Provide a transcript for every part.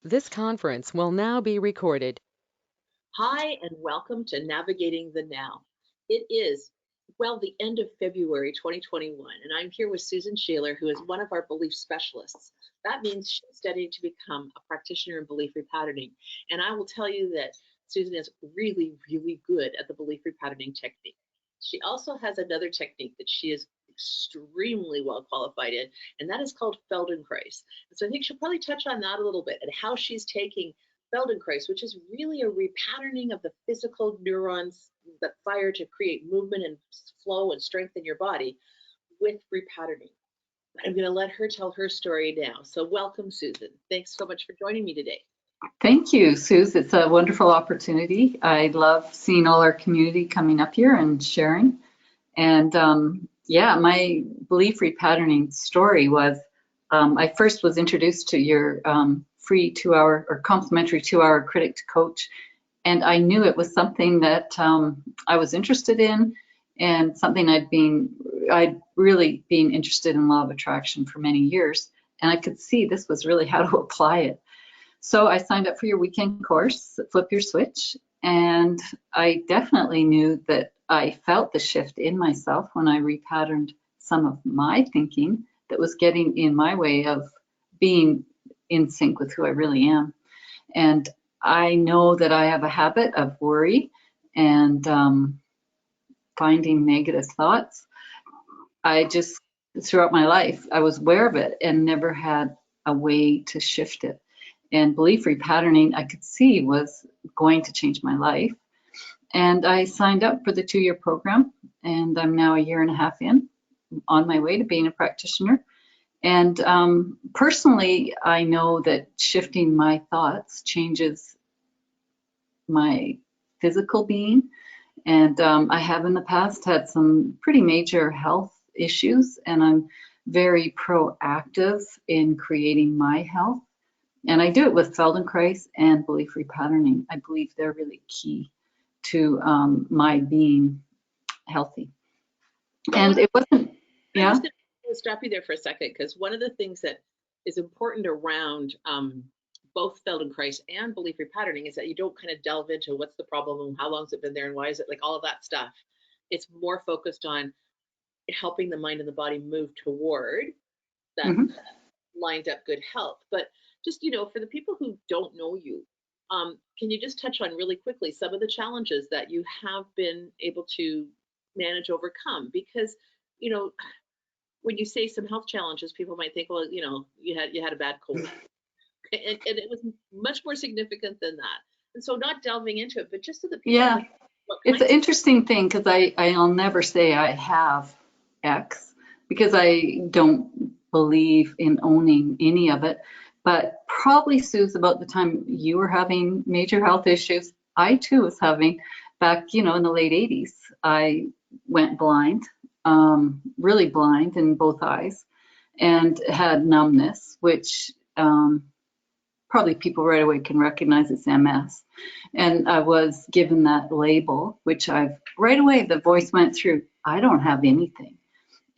This conference will now be recorded. Hi, and welcome to Navigating the Now. It is, well, the end of February 2021, and I'm here with Susinn Shaler, who is one of our belief specialists. That means she's studying to become a practitioner in belief repatterning. And I will tell you that Susinn is really, really good at the belief repatterning technique. She also has another technique that she is extremely well qualified in, and that is called Feldenkrais. And so I think she'll probably touch on that a little bit and how she's taking Feldenkrais, which is really a repatterning of the physical neurons that fire to create movement and flow and strength in your body with repatterning. I'm going to let her tell her story now. So welcome, Susinn. Thanks so much for joining me today. Thank you, Suze. It's a wonderful opportunity. I love seeing all our community coming up here and sharing. And yeah, my belief repatterning story was I first was introduced to your free 2-hour or complimentary 2-hour critic to coach. And I knew it was something that I was interested in and something I'd really been interested in law of attraction for many years. And I could see this was really how to apply it. So I signed up for your weekend course, Flip Your Switch, and I definitely knew that I felt the shift in myself when I repatterned some of my thinking that was getting in my way of being in sync with who I really am. And I know that I have a habit of worry and finding negative thoughts. I just, throughout my life, I was aware of it and never had a way to shift it. And belief repatterning, I could see was going to change my life. And I signed up for the 2-year program, and I'm now a year and a half in, on my way to being a practitioner. And personally, I know that shifting my thoughts changes my physical being. And I have in the past had some pretty major health issues, and I'm very proactive in creating my health. And I do it with Feldenkrais and belief repatterning. I believe they're really key to my being healthy. And it wasn't, I'm yeah, just going to stop you there for a second because one of the things that is important around both Feldenkrais and belief repatterning is that you don't kind of delve into what's the problem and how long has it been there and why is it like all of that stuff. It's more focused on helping the mind and the body move toward that mhm. lined up good health. But just, for the people who don't know you, can you just touch on really quickly some of the challenges that you have been able to manage, overcome? Because, you know, when you say some health challenges, people might think, well, you had a bad cold, and it was much more significant than that. And so, not delving into it, but just so that people Yeah, understand what it's an kinds of. interesting thing because I'll never say I have X because I don't believe in owning any of it. But probably, Suze, about the time you were having major health issues, I too was having back, in the late 80s. I went blind, really blind in both eyes, and had numbness, which probably people right away can recognize as MS. And I was given that label, which I've right away, the voice went through, I don't have anything.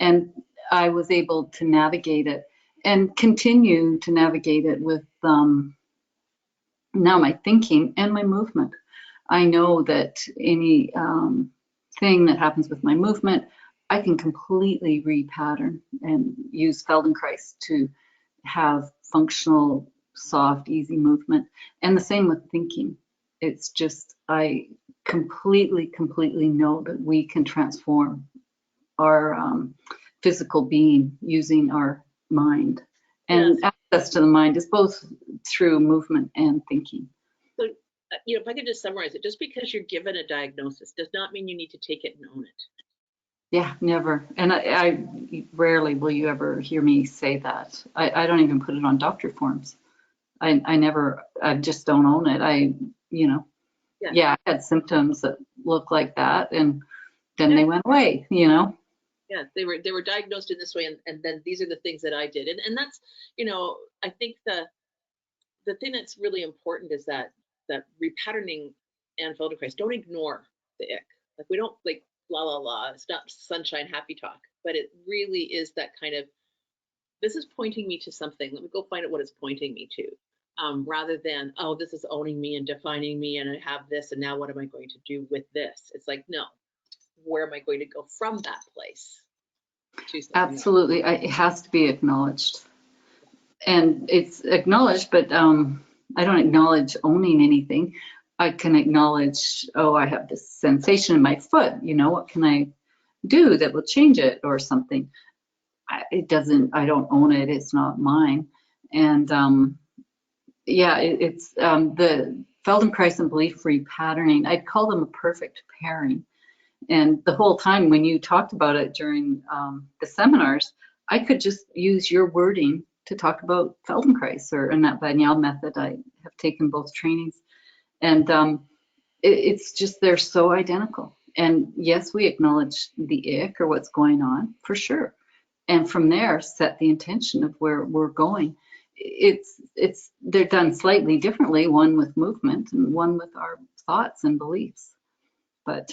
And I was able to navigate it and continue to navigate it with now my thinking and my movement. I know that any thing that happens with my movement, I can completely repattern and use Feldenkrais to have functional, soft, easy movement. And the same with thinking. It's just, I completely, completely know that we can transform our physical being using our mind. Yes. And access to the mind is both through movement and thinking. So, if I could just summarize it, just because you're given a diagnosis does not mean you need to take it and own it. Yeah, never. And I rarely will you ever hear me say that. I don't even put it on doctor forms. I never, I just don't own it. You know, Yeah. yeah, I had symptoms that look like that and then Yeah. they went away. Yeah, they were diagnosed in this way, and then these are the things that I did, and that's, I think the thing that's really important is that repatterning and Feldenkrais, don't ignore the ick. Like, we don't like la la la. It's not sunshine happy talk, but it really is that kind of, this is pointing me to something. Let me go find out what it's pointing me to. rather than, oh, this is owning me and defining me, and I have this, and now what am I going to do with this? It's like, no, where am I going to go from that place to something else? Absolutely. It has to be acknowledged. And it's acknowledged, but I don't acknowledge owning anything. I can acknowledge, oh, I have this sensation in my foot. What can I do that will change it or something? I don't own it. It's not mine. And yeah, it's the Feldenkrais and belief repatterning. I'd call them a perfect pairing. And the whole time when you talked about it during the seminars, I could just use your wording to talk about Feldenkrais or Annette Vignal method. I have taken both trainings, and it's just they're so identical. And yes, we acknowledge the ick or what's going on for sure, and from there set the intention of where we're going. It's they're done slightly differently, one with movement and one with our thoughts and beliefs. But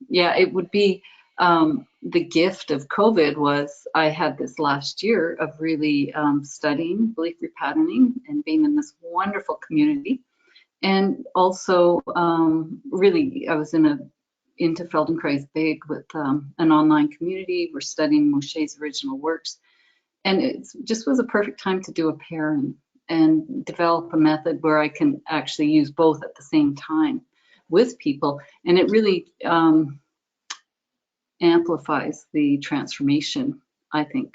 yeah, it would be the gift of COVID was I had this last year of really studying belief repatterning and being in this wonderful community. And also really I was into Feldenkrais big with an online community. We're studying Moshe's original works. And it just was a perfect time to do a pairing and develop a method where I can actually use both at the same time with people. And it really amplifies the transformation, I think.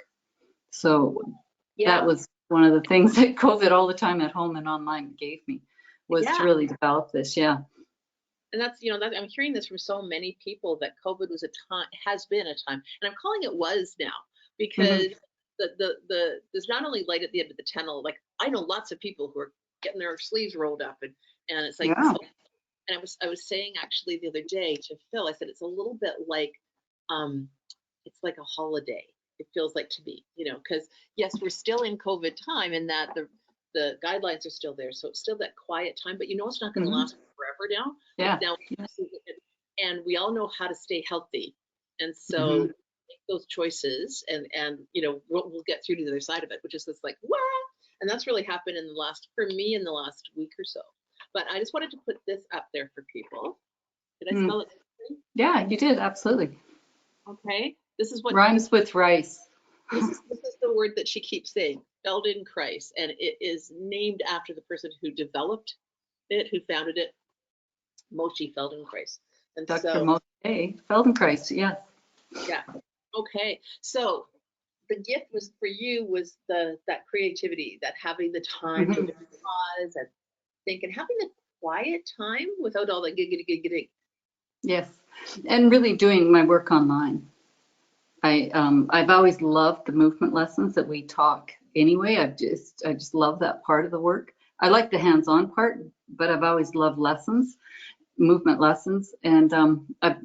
So that Yeah, was one of the things that COVID all the time at home and online gave me was to yeah. really develop this. Yeah. And that's, I'm hearing this from so many people that COVID was a time, has been a time, and I'm calling it was now because Hmm. there's not only light at the end of the tunnel. Like I know lots of people who are getting their sleeves rolled up, and it's like this. Yeah. And I was saying actually the other day to Phil, I said it's a little bit like, um, it's like a holiday. It feels like to me, because yes, we're still in COVID time, and that the guidelines are still there, so it's still that quiet time. But it's not going to Hmm. last forever now. Like Yeah. now, Yeah. and we all know how to stay healthy, and so Hmm. make those choices, and we'll get through to the other side of it, which is this like wow, and that's really happened for me in the last week or so. But I just wanted to put this up there for people. Did I Mm. spell it correctly? Yeah, you did. Absolutely. Okay. This is what Rhymes with rice. this is the word that she keeps saying, Feldenkrais, and it is named after the person who developed it, who founded it, Moshe Feldenkrais. And Dr. so, Moshe Feldenkrais. Yes. yeah. Okay. So the gift was for you was that creativity, that having the time to Hmm. just pause and think and having the quiet time without all the giggity. Yes. And really doing my work online. I've always loved the movement lessons that we talk anyway. I just love that part of the work. I like the hands-on part, but I've always loved lessons, movement lessons, and I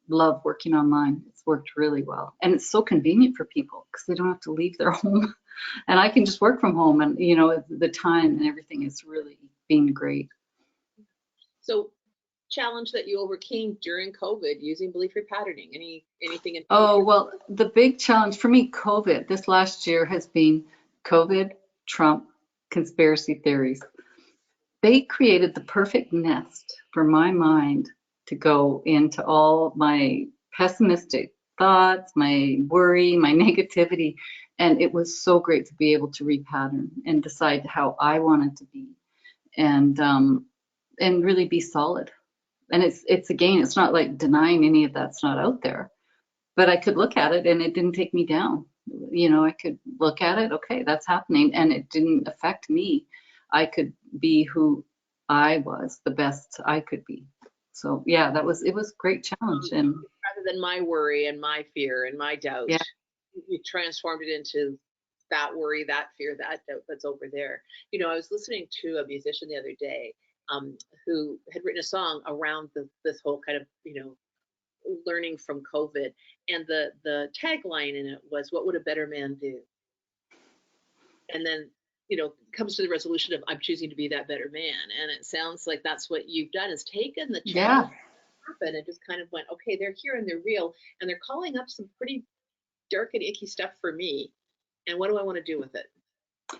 love working online. It's worked really well, and it's so convenient for people because they don't have to leave their home, and I can just work from home, and the time and everything is really been great. So challenge that you overcame during COVID using belief repatterning? Anything in Oh, particular? well, the big challenge for me, COVID, this last year has been COVID, Trump, conspiracy theories. They created the perfect nest for my mind to go into all my pessimistic thoughts, my worry, my negativity. And it was so great to be able to repattern and decide how I wanted to be and really be solid. And it's again, it's not like denying any of that's not out there, but I could look at it and it didn't take me down. I could look at it, okay, that's happening, and it didn't affect me. I could be who I was, the best I could be. So yeah, it was a great challenge. And Rather than my worry and my fear and my doubt, yeah. you transformed it into that worry, that fear, that doubt that's over there. I was listening to a musician the other day, who had written a song around this whole kind of, learning from COVID. And the tagline in it was, "What would a better man do?" And then, comes to the resolution of, "I'm choosing to be that better man." And it sounds like that's what you've done, is taken the Yeah. challenge happen and just kind of went, okay, they're here and they're real and they're calling up some pretty dark and icky stuff for me. And what do I want to do with it?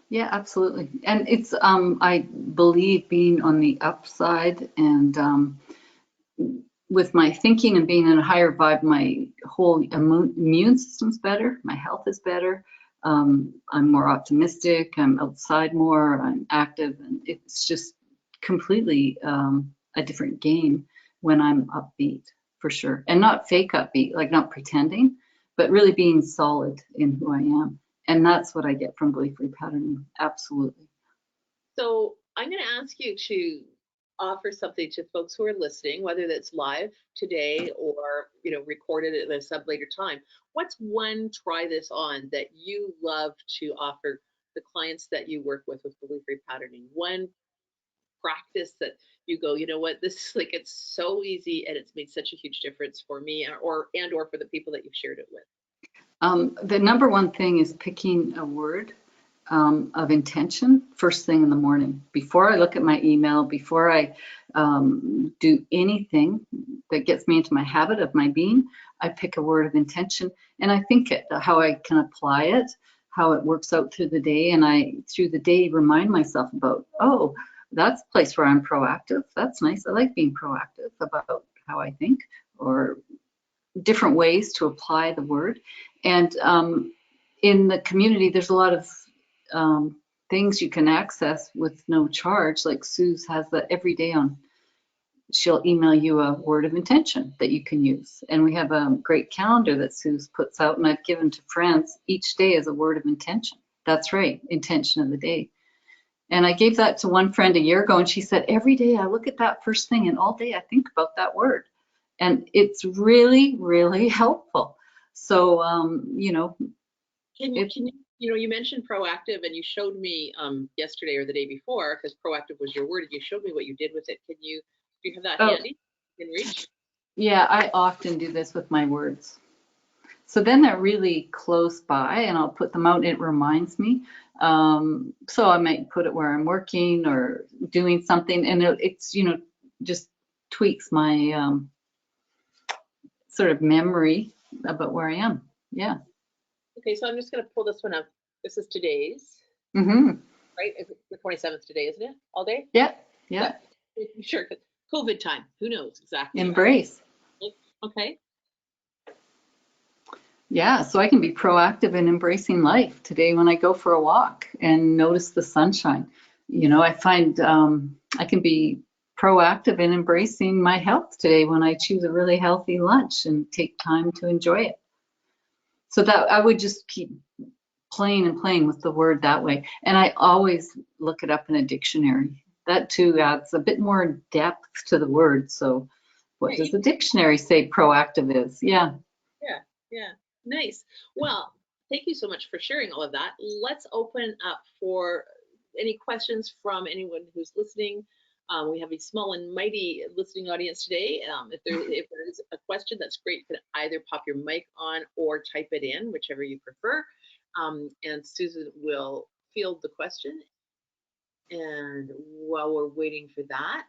Yeah, absolutely. And it's I believe being on the upside and with my thinking and being in a higher vibe, my whole immune system's better, my health is better. I'm more optimistic, I'm outside more, I'm active, and it's just completely a different game when I'm upbeat, for sure. And not fake upbeat, like not pretending, but really being solid in who I am. And that's what I get from belief repatterning. Absolutely. So I'm going to ask you to offer something to folks who are listening, whether that's live today or recorded at a sub later time. What's one try this on that you love to offer the clients that you work with belief repatterning? One practice that you go, you know what, this is like it's so easy and it's made such a huge difference for me or for the people that you've shared it with. The number one thing is picking a word of intention first thing in the morning. Before I look at my email, before I do anything that gets me into my habit of my being, I pick a word of intention and I think it, how I can apply it, how it works out through the day. And I, through the day, remind myself about, oh, that's a place where I'm proactive. That's nice. I like being proactive about how I think, or different ways to apply the word. And in the community, there's a lot of things you can access with no charge. Like Suze has that every day on. She'll email you a word of intention that you can use. And we have a great calendar that Suze puts out, and I've given to friends each day as a word of intention. That's right, intention of the day. And I gave that to one friend a year ago, and she said, every day I look at that first thing, and all day I think about that word. And it's really, really helpful. So, You mentioned proactive and you showed me yesterday or the day before, because proactive was your word, and you showed me what you did with it. Do you have that handy in reach? Yeah, I often do this with my words. So then they're really close by and I'll put them out. It reminds me. So I might put it where I'm working or doing something, and it's, just tweaks my sort of memory about where I am. Yeah. Okay, so I'm just going to pull this one up. This is today's, Mm-hmm. right? It's the 27th today, isn't it? All day? Yeah. Yeah. Sure. COVID time. Who knows exactly? Embrace. Okay. Yeah, so I can be proactive in embracing life today when I go for a walk and notice the sunshine. I find I can be proactive in embracing my health today when I choose a really healthy lunch and take time to enjoy it. So that I would just keep playing and playing with the word that way. And I always look it up in a dictionary. That too adds a bit more depth to the word. So what does the dictionary say proactive is? Yeah. Yeah. Nice. Well, thank you so much for sharing all of that. Let's open up for any questions from anyone who's listening. We have a small and mighty listening audience today. If there is a question, that's great. You can either pop your mic on or type it in, whichever you prefer. And Susan will field the question. And while we're waiting for that,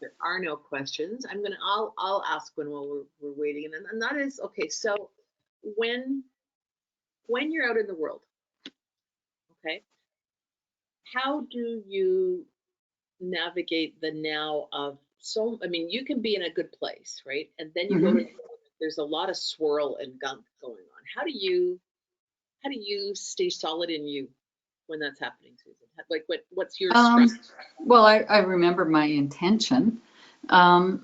there are no questions. I'll ask one while we're waiting, and that is okay. So when you're out in the world, okay, how do you navigate the now of I mean, you can be in a good place, right? And then you go to there's a lot of swirl and gunk going on. How do you stay solid in you when that's happening, Susan? Like what's your strength? Well, I remember my intention. And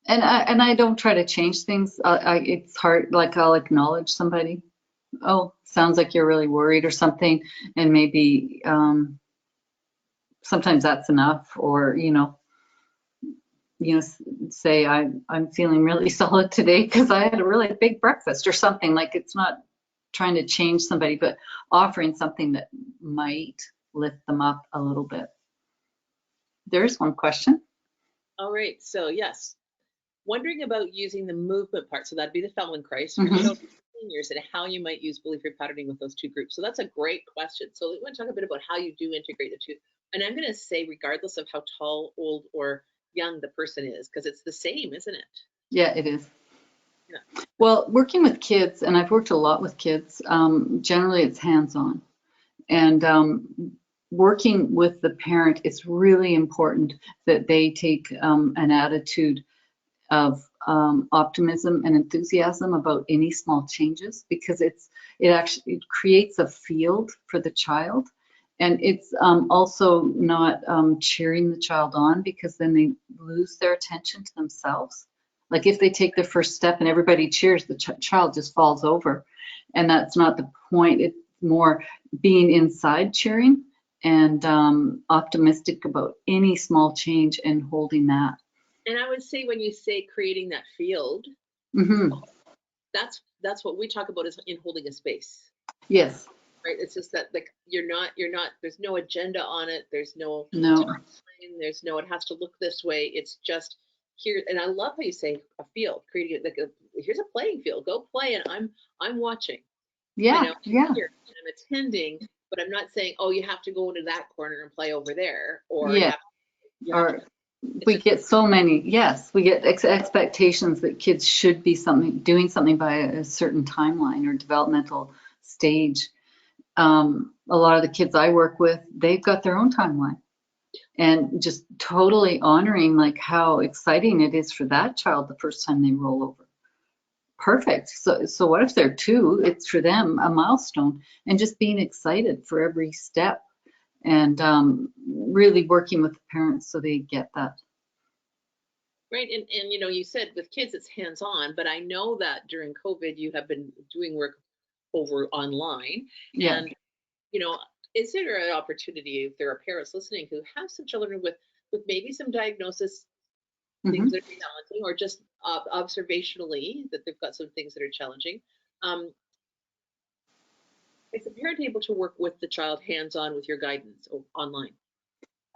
I don't try to change things. It's hard, like I'll acknowledge somebody. Oh, sounds like you're really worried or something, and maybe sometimes that's enough. Or say I'm feeling really solid today because I had a really big breakfast or something. Like it's not trying to change somebody, but offering something that might lift them up a little bit. There's one question. All right. So yes, wondering about using the movement part. So that'd be the Feldenkrais for children and seniors, and how you might use belief repatterning with those two groups. So that's a great question. So we want to talk a bit about how you do integrate the two. And I'm going to say, regardless of how tall, old, or young the person is, because it's the same, isn't it? Yeah, it is. Well, working with kids, and I've worked a lot with kids, generally it's hands-on. And working with the parent, it's really important that they take an attitude of optimism and enthusiasm about any small changes, because it creates a field for the child, and it's also not cheering the child on, because then they lose their attention to themselves. Like if they take their first step and everybody cheers, the child just falls over, and that's not the point. It's more being inside cheering and optimistic about any small change and holding that. And I would say when you say creating that field, Hmm. that's what we talk about is in holding a space, Yes. right? It's just that like you're not there's no agenda on it. There's no No. timeline. There's no it has to look this way. It's just here. And I love how you say a field, creating it like here's a playing field. Go play, and I'm watching. Yeah. I'm Yeah. here and I'm attending, but I'm not saying, oh, you have to go into that corner and play over there, or Yeah. you have to. Or It's we just get so many. Yes, we get expectations that kids should be doing something by a certain timeline or developmental stage. A lot of the kids I work with, they've got their own timeline, and just totally honoring like how exciting it is for that child the first time they roll over. Perfect. So what if they're two? It's for them a milestone, and just being excited for every step, and really working with the parents so they get that. right. And you said with kids it's hands-on, but I know that during COVID you have been doing work over online. Yeah. And you know, is there an opportunity if there are parents listening who have some children with maybe some diagnosis, things Hmm. that are challenging, or just observationally that they've got some things that are challenging? Um, is the parent able to work with the child hands-on with your guidance online?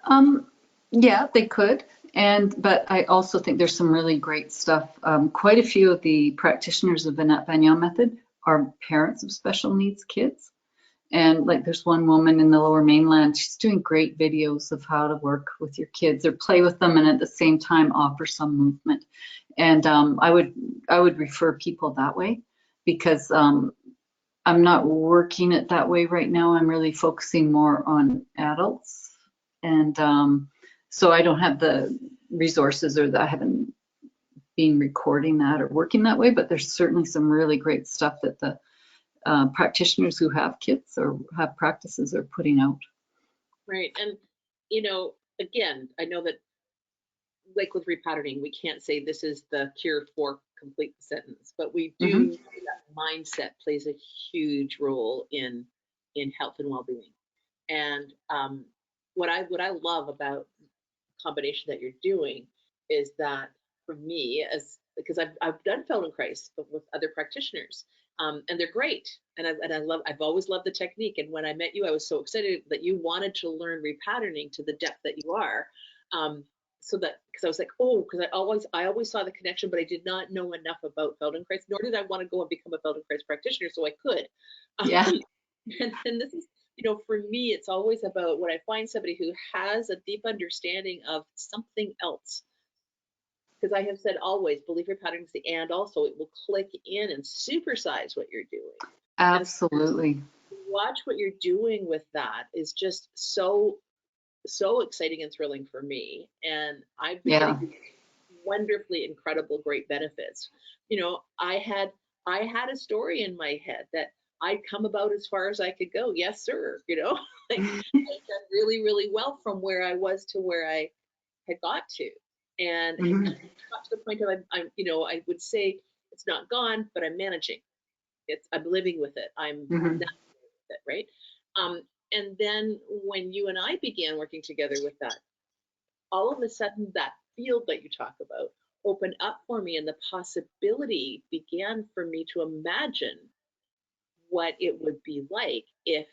Um, yeah, they could. But I also think there's some really great stuff. Quite a few of the practitioners of the Nat Bagnon method are parents of special needs kids. And like there's one woman in the Lower Mainland, she's doing great videos of how to work with your kids or play with them and at the same time offer some movement. And I would refer people that way, because I'm not working it that way right now. I'm really focusing more on adults. And so I don't have the resources, or that I haven't been recording that or working that way, but there's certainly some really great stuff that the practitioners who have kids or have practices are putting out. Right. And again, I know that like with repatterning, we can't say this is the cure for complete the sentence, but we do Hmm. know that mindset plays a huge role in health and well-being. And what I love about the combination that you're doing is that for me, as because I've done Feldenkrais but with other practitioners, and they're great, I've always loved the technique. And when I met you, I was so excited that you wanted to learn repatterning to the depth that you are. Um, so that because I was like, oh, because I always saw the connection, but I did not know enough about Feldenkrais, nor did I want to go and become a Feldenkrais practitioner, so I could. Yeah. Um, and this is, for me, it's always about when I find somebody who has a deep understanding of something else. Because I have said always, believe your patterns, the and also it will click in and supersize what you're doing. And Absolutely. watch what you're doing with that is just so exciting and thrilling for me. And I've been Yeah. getting wonderfully incredible great benefits. I had a story in my head that I'd come about as far as I could go. Yes, sir. Like I've done really, really well from where I was to where I had got to. And it Hmm. got to the point of I would say it's not gone, but I'm managing. I'm living with it. I'm Hmm. not with it, right? Um, and then when you and I began working together with that, all of a sudden that field that you talk about opened up for me, and the possibility began for me to imagine what it would be like if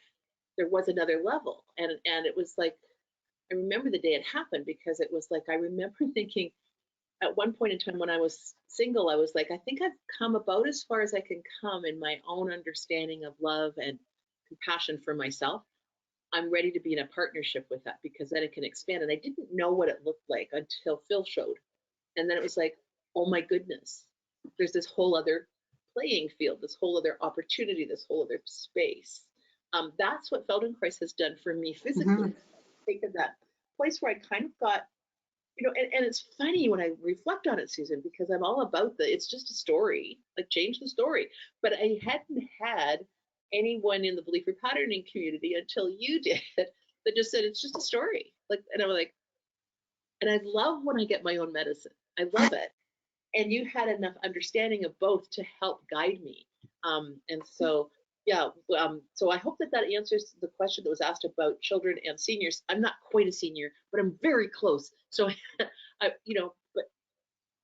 there was another level. And it was like I remember the day it happened, because it was like I remember thinking at one point in time when I was single, I was like, I think I've come about as far as I can come in my own understanding of love and compassion for myself. I'm ready to be in a partnership with that, because then it can expand. And I didn't know what it looked like until Phil showed. And then it was like, oh my goodness. there's this whole other playing field, this whole other opportunity, this whole other space. That's what Feldenkrais has done for me physically. Taken that place where I kind of thought, and it's funny when I reflect on it, Susan, because I'm all about it's just a story, like change the story. But I hadn't had anyone in the belief repatterning community until you did that just said it's just a story. And I was like, and I love when I get my own medicine. I love it. And you had enough understanding of both to help guide me. And so, yeah, so I hope that answers the question that was asked about children and seniors. I'm not quite a senior, but I'm very close. So, but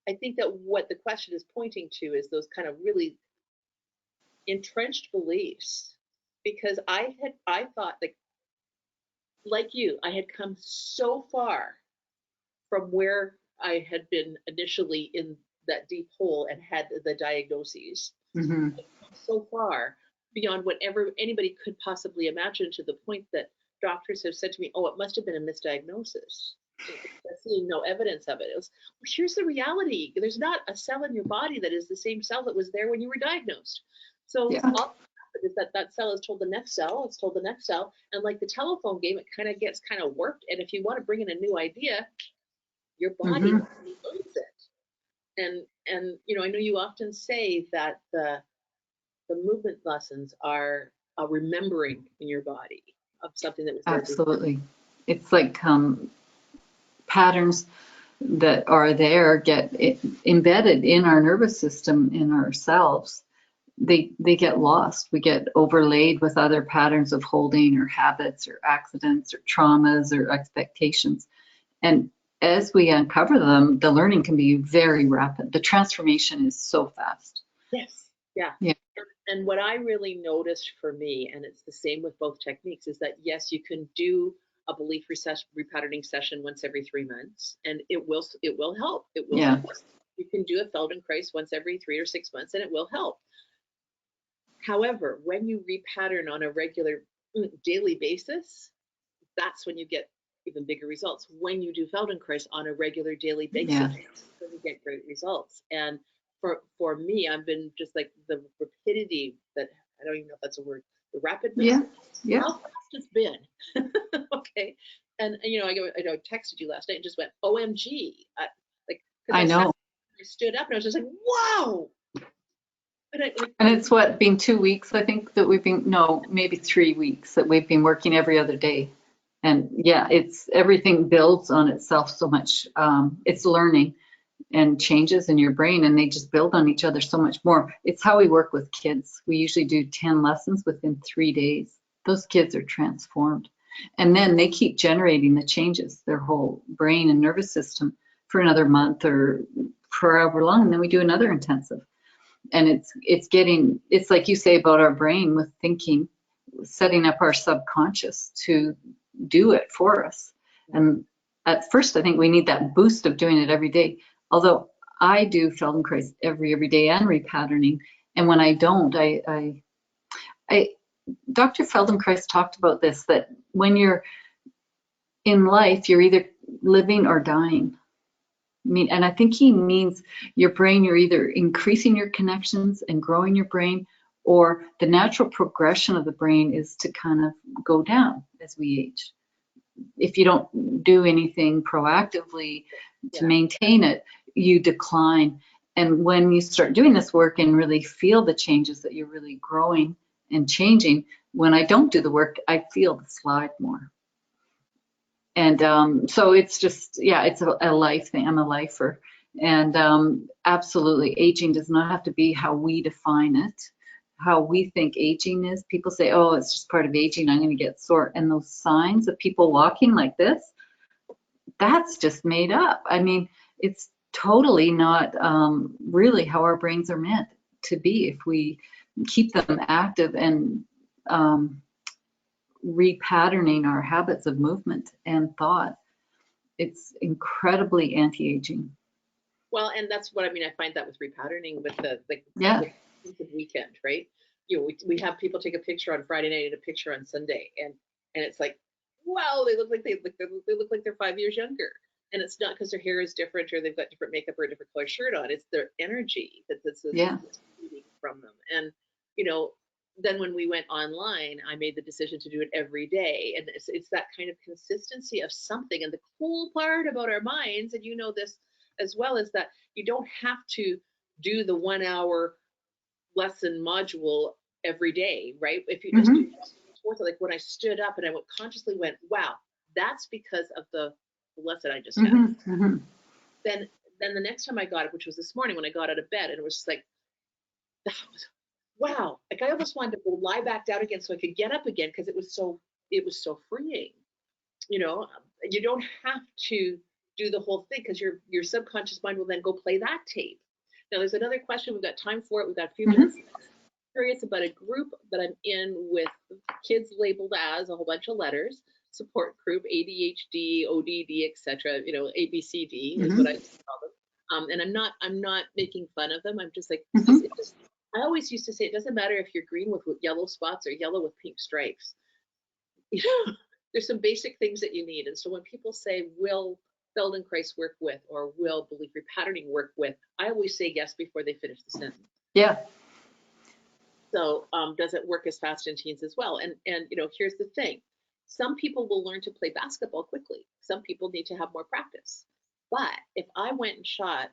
I think that what the question is pointing to is those kind of really entrenched beliefs, because I thought like you, I had come so far from where I had been initially in that deep hole and had the diagnoses, so far beyond whatever anybody could possibly imagine, to the point that doctors have said to me, oh, it must have been a misdiagnosis. Seeing no evidence of it. It was, well, here's the reality. There's not a cell in your body that is the same cell that was there when you were diagnosed. So all that happens is that cell is told the next cell, it's told the next cell, and like the telephone game, it kind of gets worked. And if you want to bring in a new idea, your body knows it. And I know you often say that the movement lessons are a remembering in your body of something that was there before. Absolutely. It's like patterns that are there get embedded in our nervous system, in ourselves. They get lost. We get overlaid with other patterns of holding, or habits, or accidents, or traumas, or expectations. And as we uncover them, the learning can be very rapid. The transformation is so fast. Yes. Yeah. And what I really noticed for me, and it's the same with both techniques, is that yes, you can do a belief repatterning session once every 3 months, and it will help. It will help. You can do a Feldenkrais once every 3 or 6 months, and it will help. However, when you repattern on a regular daily basis, that's when you get even bigger results. When you do Feldenkrais on a regular daily basis, you get great results. And for me, I've been just like the rapidity that, I don't even know if that's a word, the rapidness. How fast it's been. Okay. And I texted you last night and just went, OMG. I know. I stood up and I was just like, wow. And it's been 2 weeks, I think, that we've been, no, maybe 3 weeks that we've been working every other day. And yeah, everything builds on itself so much. It's learning and changes in your brain, and they just build on each other so much more. It's how we work with kids. We usually do 10 lessons within 3 days. Those kids are transformed. And then they keep generating the changes, their whole brain and nervous system, for another month or for however long. And then we do another intensive. And it's like you say about our brain with thinking, setting up our subconscious to do it for us. And at first, I think we need that boost of doing it every day. Although I do Feldenkrais every day and repatterning. And when I don't, Dr. Feldenkrais talked about this, that when you're in life, you're either living or dying. And I think he means your brain, you're either increasing your connections and growing your brain, or the natural progression of the brain is to kind of go down as we age. If you don't do anything proactively to maintain it, you decline. And when you start doing this work and really feel the changes that you're really growing and changing, when I don't do the work, I feel the slide more. And so it's just, it's a life thing. I'm a lifer. And absolutely, aging does not have to be how we define it, how we think aging is. People say, oh, it's just part of aging, I'm going to get sore. And those signs of people walking like this, that's just made up. I mean, it's totally not really how our brains are meant to be if we keep them active and repatterning our habits of movement and thought. It's incredibly anti-aging. Well, and that's what I mean. I find that with repatterning, with the weekend, right? We have people take a picture on Friday night and a picture on Sunday, and it's like, wow, they look like they're 5 years younger. And it's not because their hair is different or they've got different makeup or a different color shirt on. It's their energy that's Yeah. radiating from them. And, you know, then when we went online, I made the decision to do it every day. And it's that kind of consistency of something. And the cool part about our minds, and you know this as well, is that you don't have to do the 1 hour lesson module every day, right? If you just do like when I stood up and I consciously went, wow, that's because of the lesson I just had. Then the next time I got up, which was this morning when I got out of bed, and it was just like, that was, wow. Like I almost wanted to go lie back down again so I could get up again because it was so freeing. You know, you don't have to do the whole thing because your subconscious mind will then go play that tape. Now there's another question. We've got time for it. We've got a few minutes. Curious about a group that I'm in with kids labeled as a whole bunch of letters. Support group, ADHD, ODD, etc. You know, ABCD is what I call them. And I'm not making fun of them. I'm just like, I always used to say it doesn't matter if you're green with yellow spots or yellow with pink stripes. You know, there's some basic things that you need. And so when people say, will Feldenkrais work with, or will belief repatterning work with, I always say yes before they finish the sentence. Yeah. So does it work as fast in teens as well? And you know, here's the thing. Some people will learn to play basketball quickly. Some people need to have more practice. But if I went and shot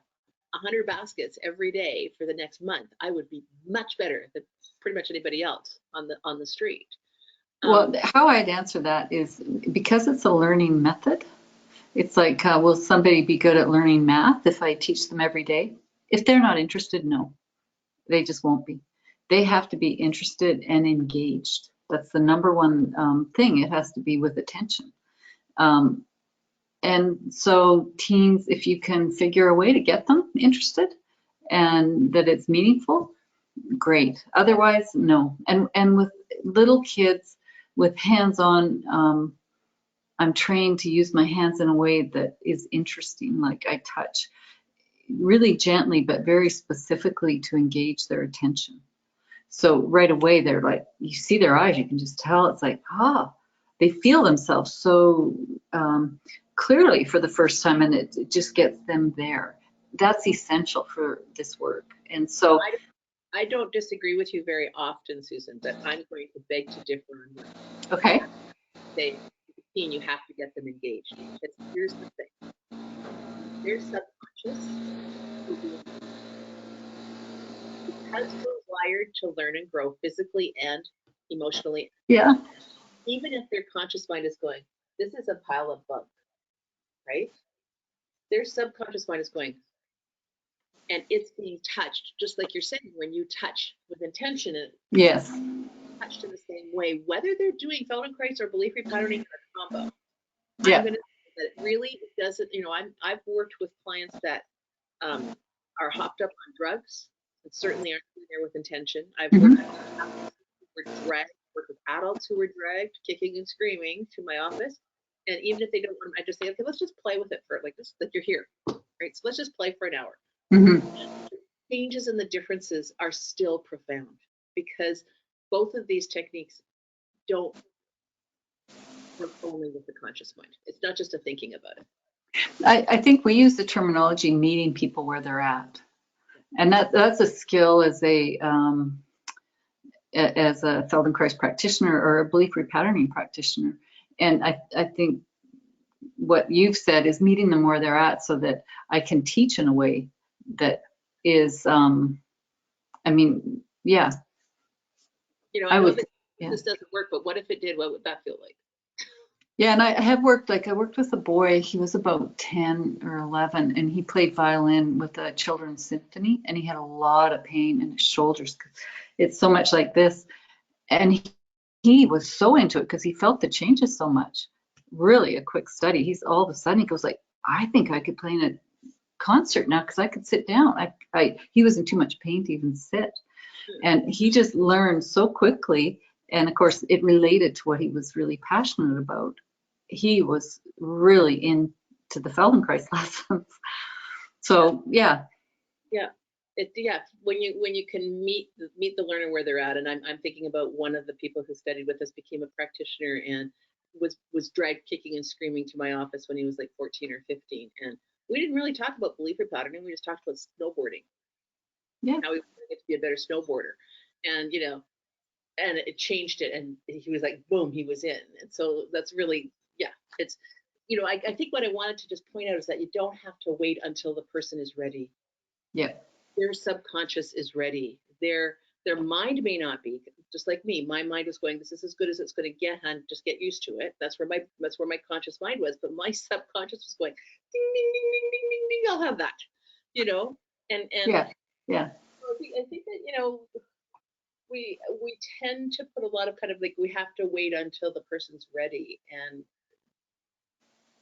100 baskets every day for the next month, I would be much better than pretty much anybody else on the street. Well, how I'd answer that is because it's a learning method. It's like, will somebody be good at learning math if I teach them every day? If they're not interested, no, they just won't be. They have to be interested and engaged. That's the number one thing. It has to be with attention. And so teens, if you can figure a way to get them interested and that it's meaningful, great. Otherwise, no. And with little kids with hands-on, I'm trained to use my hands in a way that is interesting, like I touch really gently, but very specifically to engage their attention. So right away, they're like, you see their eyes, you can just tell it's like, they feel themselves so clearly for the first time, and it just gets them there. That's essential for this work. And so I don't disagree with you very often, Susan, but I'm going to beg to differ on that. Okay. Say, you have to get them engaged. Because here's the thing. Their subconscious, because we're wired to learn and grow physically and emotionally. Yeah. Even if their conscious mind is going, this is a pile of bunk, right? Their subconscious mind is going, and it's being touched, just like you're saying, when you touch with intention, and yes, touched in the same way, whether they're doing Feldenkrais or belief repatterning or combo. Yeah. I'm going to say that it really doesn't, you know, I've worked with clients that are hopped up on drugs and certainly aren't there with intention. I've worked with adults who were dragged, kicking and screaming to my office. And even if they don't want, I just say, okay, let's just play with it for like this, like you're here, right? So let's just play for an hour. The changes and the differences are still profound because both of these techniques don't work only with the conscious mind. It's not just a thinking about it. I think we use the terminology meeting people where they're at. And that's a skill as a Feldenkrais practitioner or a belief repatterning practitioner. And I think what you've said is meeting them where they're at so that I can teach in a way that is, I mean, yeah. You know, I know that this doesn't work, but what if it did? What would that feel like? Yeah, and I worked with a boy, he was about 10 or 11, and he played violin with a children's symphony, and he had a lot of pain in his shoulders. It's so much like this. And he was so into it because he felt the changes so much. Really a quick study. He's all of a sudden, he goes like, I think I could play in a concert now because I could sit down. He was in too much pain to even sit. And he just learned so quickly. And of course, it related to what he was really passionate about. He was really into the Feldenkrais lessons. So yeah. Yeah. When you can meet the learner where they're at, and I'm thinking about one of the people who studied with us became a practitioner, and was dragged kicking and screaming to my office when he was like 14 or 15, and we didn't really talk about belief repatterning. We just talked about snowboarding, Yeah. how he wanted to get to be a better snowboarder, and and it changed it, and he was like, boom, he was in. And so that's really, yeah, it's, I think what I wanted to just point out is that you don't have to wait until the person is ready. Yeah. Their subconscious is ready. Their mind may not be. Just like me, my mind was going, this is as good as it's going to get, hon. Just get used to it. That's where my conscious mind was. But my subconscious was going, ding ding ding ding ding ding ding. I'll have that, and Yeah. Yeah. I think that we tend to put a lot of kind of like, we have to wait until the person's ready, and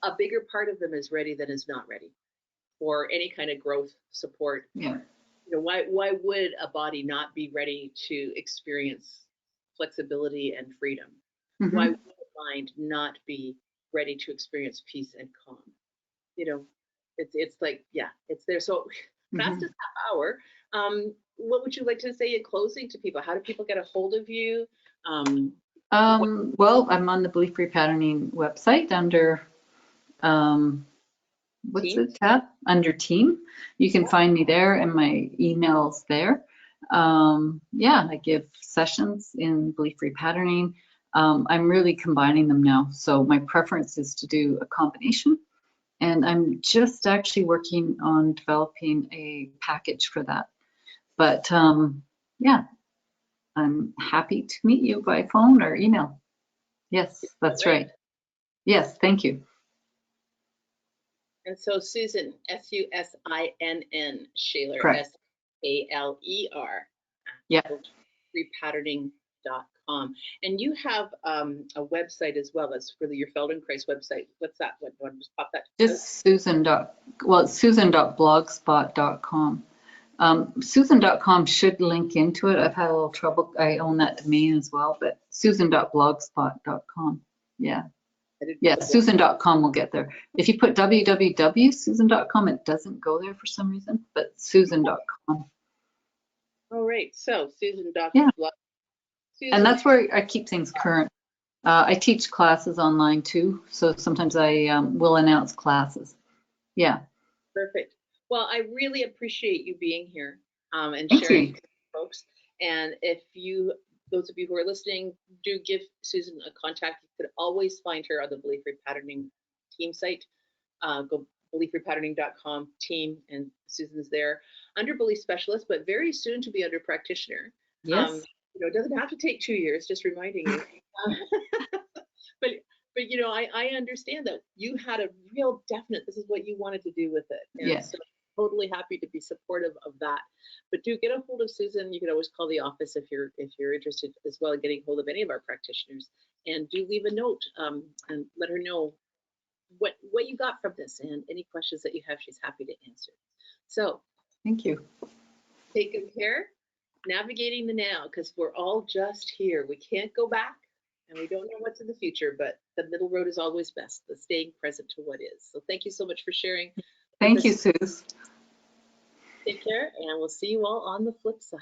a bigger part of them is ready than is not ready for any kind of growth support. Yeah. Why would a body not be ready to experience flexibility and freedom? Why Mm-hmm. would a mind not be ready to experience peace and calm? It's like, yeah, it's there. So Mm-hmm. fastest half hour. What would you like to say in closing to people? How do people get a hold of you? What Well, I'm on the Belief Repatterning website under what's team? the tab? Under team. You can find me there, and my email's there. Yeah, I give sessions in belief repatterning. I'm really combining them now. So my preference is to do a combination. And I'm just actually working on developing a package for that. But yeah, I'm happy to meet you by phone or email. Yes, that's Right. right. Yes, thank you. And so Susinn, Susinn Shaler, Correct. Saler, Yeah. repatterning.com. And you have a website as well. That's for your Feldenkrais website. What's that? What, do I just pop that out? Just it's Susinn.blogspot.com. Susinn.com should link into it. I've had a little trouble. I own that domain as well, but Susinn.blogspot.com. Yeah. I did Yeah, put the blog. Susinn.com will get there. If you put www.susinn.com, it doesn't go there for some reason, but Susinn.com. All right. So Susinn.blog. Yeah. And Susinn. that's where I keep things current. I teach classes online too, so sometimes I will announce classes. Yeah. Perfect. Well, I really appreciate you being here and Thank sharing you. with folks. And if those of you who are listening, do give Susinn a contact. You could always find her on the Belief Repatterning team site. Go beliefrepatterning.com team, and Susinn's there under belief specialist, but very soon to be under practitioner. Yes. It doesn't have to take 2 years, just reminding you. but I understand that you had a real definite, this is what you wanted to do with it. And Yeah. so totally happy to be supportive of that. But do get a hold of Susinn. You can always call the office if you're interested as well in getting hold of any of our practitioners. And do leave a note and let her know what you got from this, and any questions that you have, she's happy to answer. So Thank you. take good care, navigating the now, because we're all just here. We can't go back, and we don't know what's in the future, but the middle road is always best, the staying present to what is. So thank you so much for sharing. Thank you, Suze. Take care, and we'll see you all on the flip side.